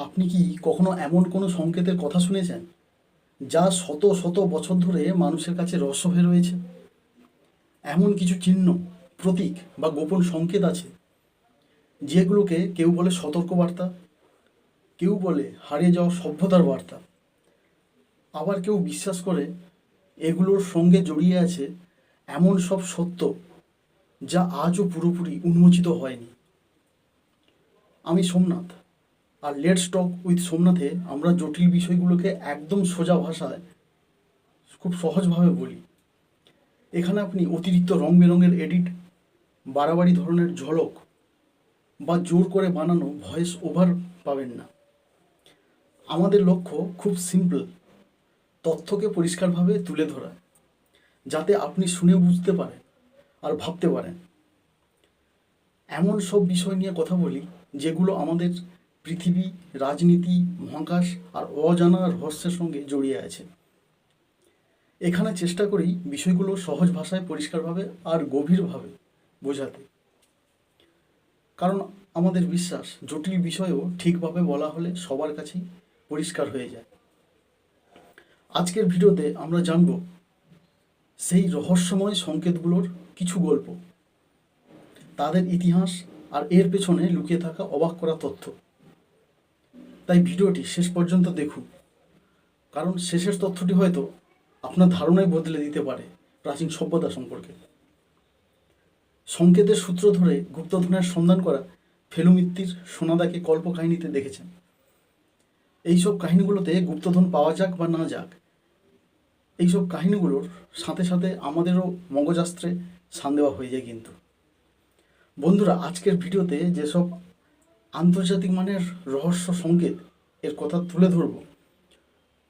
আপনি কি কখনো এমন কোনো সংকেতের কথা শুনেছেন যা শত শত বছর ধরে মানুষের কাছে রহস্য হয়ে রয়েছে? এমন কিছু চিহ্ন, প্রতীক বা গোপন সংকেত আছে যেগুলোকে কেউ বলে সতর্কবার্তা, কেউ বলে হারিয়ে যাওয়া সভ্যতার বার্তা, আবার কেউ বিশ্বাস করে এগুলোর সঙ্গে জড়িয়ে আছে এমন সব সত্য যা আজও পুরোপুরি উন্মোচিত হয়নি। আমি সোমনাথ, আর লেটস টক উইথ সোমনাথে আমরা জটিল বিষয়গুলোকে একদম সোজা ভাষায় খুব সহজভাবে বলি। এখানে আপনি অতিরিক্ত রং বেরঙের এডিট, বাড়াবাড়ি ধরনের ঝলক বা জোর করে বানানো ভয়েস ওভার পাবেন না। আমাদের লক্ষ্য খুব সিম্পল, তথ্যকে পরিষ্কারভাবে তুলে ধরা, যাতে আপনি শুনে বুঝতে পারেন আর ভাবতে পারেন। এমন সব বিষয় নিয়ে কথা বলি যেগুলো আমাদের পৃথিবী, রাজনীতি, মহাকাশ আর অজানা রহস্যের সঙ্গে জড়িয়ে আছে। এখানে চেষ্টা করি বিষয়গুলো সহজ ভাষায় পরিষ্কারভাবে আর গভীরভাবে বোঝাতে, কারণ আমাদের বিশ্বাস জটিল বিষয়ও ঠিকভাবে বলা হলে সবার কাছেই পরিষ্কার হয়ে যায়। আজকের ভিডিওতে আমরা জানব সেই রহস্যময় সংকেতগুলোর কিছু গল্প, তাদের ইতিহাস আর এর পেছনে লুকিয়ে থাকা অবাক করা তথ্য। তাই ভিডিওটি শেষ পর্যন্ত দেখুন, কারণ শেষের তথ্যটি হয়তো আপনার ধারণাই বদলে দিতে পারে প্রাচীন সভ্যতা সম্পর্কে। সংকেতের সূত্র ধরে গুপ্তধনের সন্ধান করা ফেলুমিত্তির সোনাদাকে কল্পকাহিনীতে দেখেছেন। এইসব কাহিনীগুলোতে গুপ্তধন পাওয়া যাক বা না যাক, এইসব কাহিনীগুলোর সাথে সাথে আমাদেরও মগজাস্ত্রে সান দেওয়া হয়ে যায়। কিন্তু বন্ধুরা, আজকের ভিডিওতে যেসব আন্তর্জাতিক মানের রহস্য সংকেত এর কথা তুলে ধরব,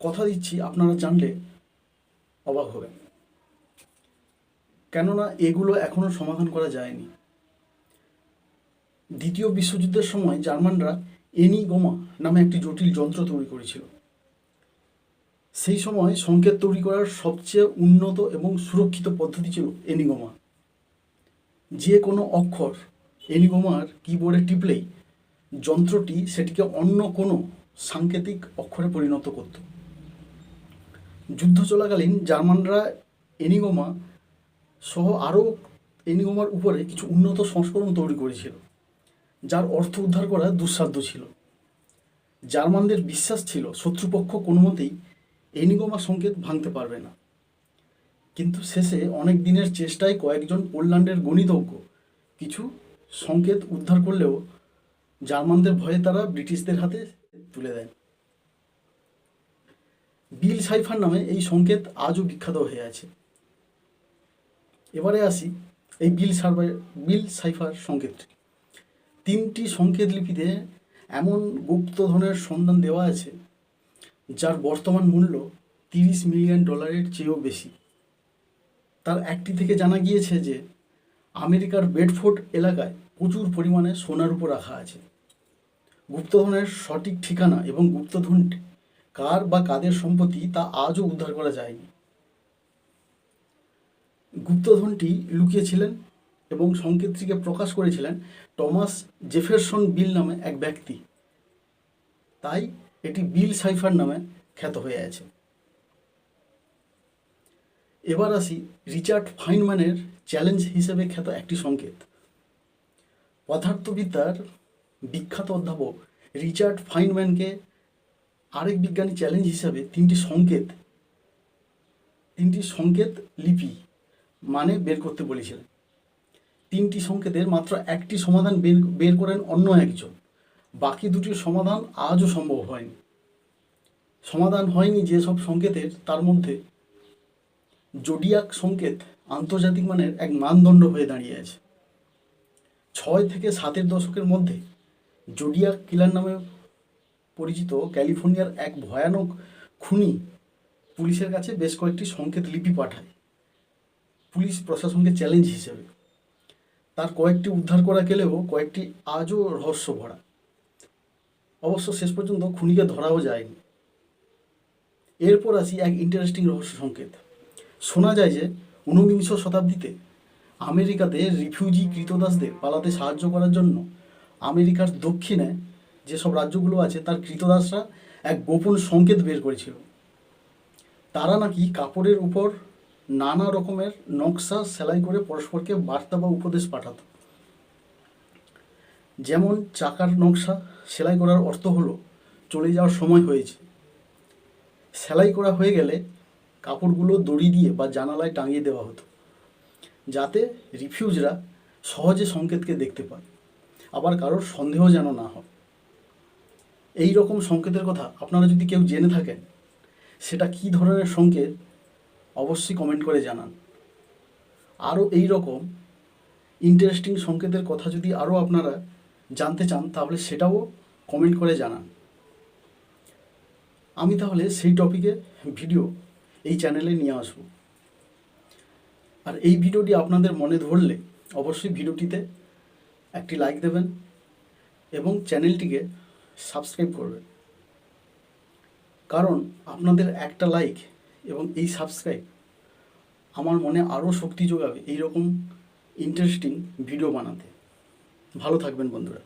কথা দিচ্ছি আপনারা জানলে অবাক হবেন, কেননা এগুলো এখনও সমাধান করা যায়নি। দ্বিতীয় বিশ্বযুদ্ধের সময় জার্মানরা এনিগমা নামে একটি জটিল যন্ত্র তৈরি করেছিল। সেই সময় সংকেত তৈরি করার সবচেয়ে উন্নত এবং সুরক্ষিত পদ্ধতি ছিল এনিগমা। যে কোনো অক্ষর এনিগমার কিবোর্ডে টিপলেই যন্ত্রটি সেটিকে অন্য কোনো সাংকেতিক অক্ষরে পরিণত করত। যুদ্ধ চলাকালীন জার্মানরা এনিগমা সহ আরও এনিগমার উপরে কিছু উন্নত সংস্করণ তৈরি করেছিল, যার অর্থ উদ্ধার করা দুঃসাধ্য ছিল। জার্মানদের বিশ্বাস ছিল শত্রুপক্ষ কোনো মতেই এনিগমা সংকেত ভাঙতে পারবে না। কিন্তু শেষে অনেক দিনের চেষ্টায় কয়েকজন পোল্যান্ডের গণিতজ্ঞ কিছু সংকেত উদ্ধার করলেও জার্মানদের ভয়ে তারা ব্রিটিশদের হাতে তুলে দেন। বিল সাইফার নামে এই সংকেত আজও বিখ্যাত হয়ে আছে। এবারে আসি এই বিল সাইফার সংকেতটি। 3টি সংকেত লিপিতে এমন গুপ্তধনের সন্ধান দেওয়া আছে যার বর্তমান মূল্য $30 মিলিয়ন চেয়েও বেশি। তার একটি থেকে জানা গিয়েছে যে আমেরিকার বেডফোর্ড এলাকায় প্রচুর পরিমাণে সোনার উপর রাখা আছে। গুপ্তধনের সঠিক ঠিকানা এবং গুপ্তধনটি কার বা কাদের সম্পত্তি তা আজও উদ্ধার করা যায়নি। গুপ্তধনটি লুকিয়েছিলেন এবং সংকেতটিকে প্রকাশ করেছিলেন টমাস জেফারসন বিল নামে এক ব্যক্তি। তাই এটি বিল সাইফার নামে খ্যাত হয়ে আছে। এবার আসি রিচার্ড ফাইনম্যানের চ্যালেঞ্জ হিসেবে খ্যাত একটি সংকেত। পদার্থবিদ্যার বিখ্যাত অধ্যাপক রিচার্ড ফাইনম্যানকে আরেক বিজ্ঞানী চ্যালেঞ্জ হিসেবে 3টি সংকেত লিপি মানে বের করতে বলেছিলেন। 3টি সংকেতের মাত্র একটি সমাধান বের করেন অন্য একজন, বাকি দুটির সমাধান আজও সম্ভব হয়নি। সমাধান হয়নি যেসব সংকেতের, তার মধ্যে জোডিয়াক সংকেত আন্তর্জাতিক মানের এক মানদণ্ড হয়ে দাঁড়িয়ে আছে। 6 থেকে 7-এর দশকের মধ্যে জোডিয়াক কিলার নামে পরিচিত ক্যালিফোর্নিয়ার এক ভয়ানক খুনি পুলিশের কাছে বেশ কয়েকটি সংকেত লিপি পাঠায় পুলিশ প্রশাসনকে চ্যালেঞ্জ হিসেবে। তার কয়েকটি উদ্ধার করা গেলেও কয়েকটি আজও রহস্য ভরা। অবশ্য শেষ পর্যন্ত খুনিকে ধরাও যায়নি। এরপর আসি এক ইন্টারেস্টিং রহস্য সংকেত। শোনা যায় যে 19বিংশ শতাব্দীতে আমেরিকাতে রিফিউজি কৃতদাসদের পালাতে সাহায্য করার জন্য আমেরিকার দক্ষিণে যেসব রাজ্যগুলো আছে তার কৃতদাসরা এক গোপন সংকেত বের করেছিল। তারা নাকি কাপড়ের উপর নানা রকমের নকশা সেলাই করে পরস্পরকে বার্তা বা উপদেশ পাঠাতো। যেমন চাকার নকশা সেলাই করার অর্থ হলো চলে যাওয়ার সময় হয়েছে। সেলাই করা হয়ে গেলে কাপড়গুলো দড়ি দিয়ে বা জানালায় টাঙিয়ে দেওয়া হতো, যাতে রিফিউজরা সহজে সংকেতকে দেখতে পায়, আবার কারোর সন্দেহ যেন না হয়। এই রকম সংকেতের কথা আপনারা যদি কেউ জেনে থাকেন, সেটা কী ধরনের সংকেত অবশ্যই কমেন্ট করে জানান। আরও এই রকম ইন্টারেস্টিং সংকেতের কথা যদি আরও আপনারা জানতে চান, তাহলে সেটাও কমেন্ট করে জানান। আমি তাহলে সেই টপিকে ভিডিও এই চ্যানেলে নিয়ে আসব। আর এই ভিডিওটি আপনাদের মনে ধরলে অবশ্যই ভিডিওটিতে একটি লাইক দেবেন এবং চ্যানেলটিকে সাবস্ক্রাইব করবেন, কারণ আপনাদের একটা লাইক এবং এই সাবস্ক্রাইব আমার মনে আরও শক্তি যোগাবে এই রকম ইন্টারেস্টিং ভিডিও বানাতে। ভালো থাকবেন বন্ধুরা।